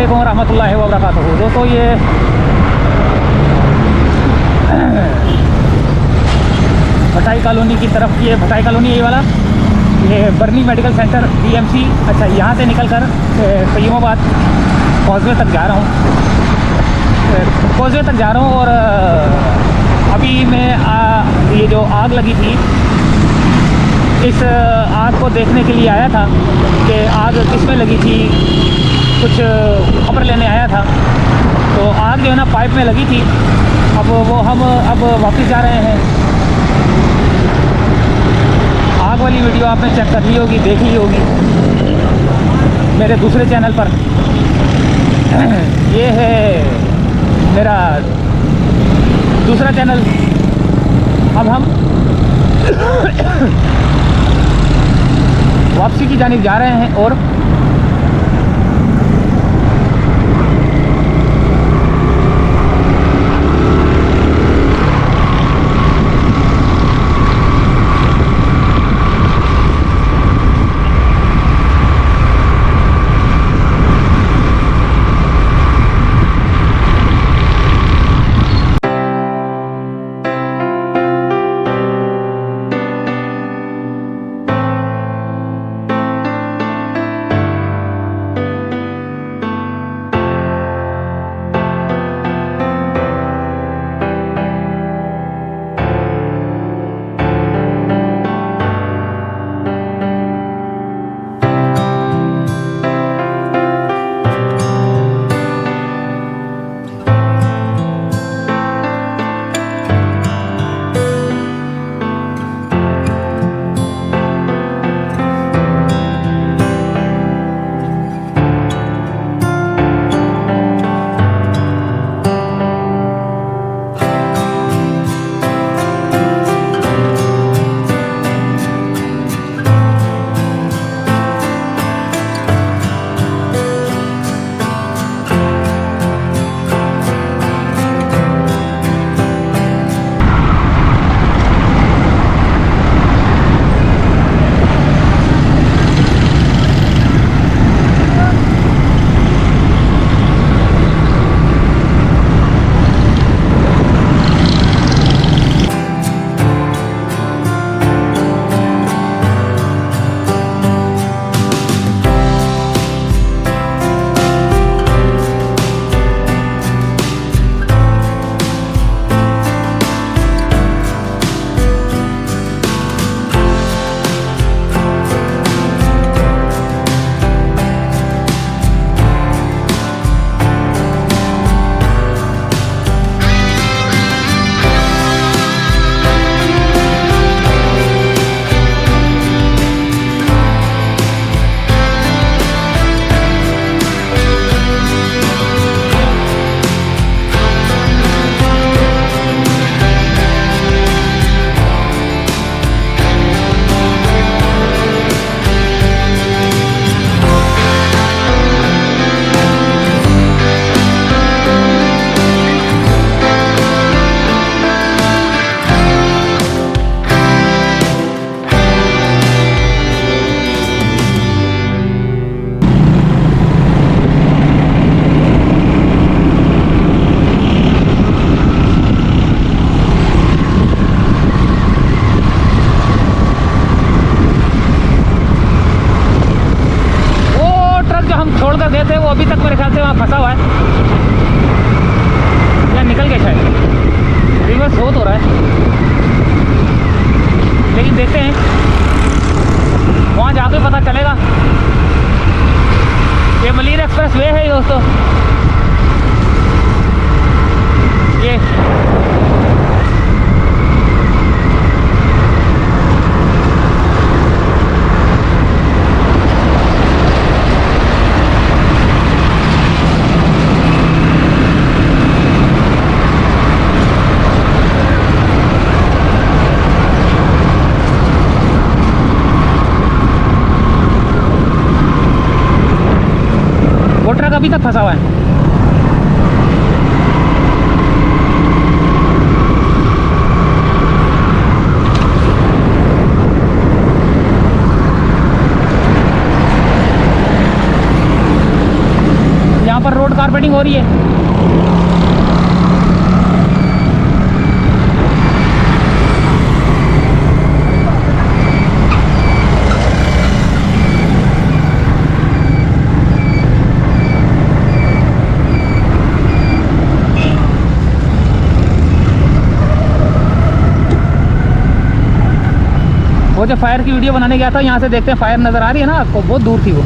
वालेकुम रहमतुल्लाहि व बरकातुहू। दोस्तों ये भटाई कॉलोनी की तरफ, ये भटाई कॉलोनी ये वाला, ये बर्नी मेडिकल सेंटर BMC। अच्छा, यहाँ से निकल कर क़य्यूमाबाद कॉजवे तक जा रहा हूँ, कॉजवे तक जा रहा हूँ। और अभी मैं ये जो आग लगी थी, इस आग को देखने के लिए आया था कि आग किस में लगी थी, कुछ खबर लेने आया था। तो आग जो है ना पाइप में लगी थी। अब वो हम वापस जा रहे हैं। आग वाली वीडियो आपने चेक कर ली होगी, देख ली होगी मेरे दूसरे चैनल पर। ये है मेरा दूसरा चैनल। अब हम वापसी की जानिब जा रहे हैं। और अभी तक मेरे ख्याल से वहाँ फंसा हुआ है या निकल गया शायद। रिवर्स हो तो रहा है, लेकिन देखते हैं, वहाँ जाके पता चलेगा। ये मलिर एक्सप्रेस वे है दोस्तों। ये वो ट्रक अभी तक फंसा हुआ है। कारपेटिंग हो रही है। वो जो फायर की वीडियो बनाने गया था, यहाँ से देखते हैं फायर नज़र आ रही है ना आपको, बहुत दूर थी वो।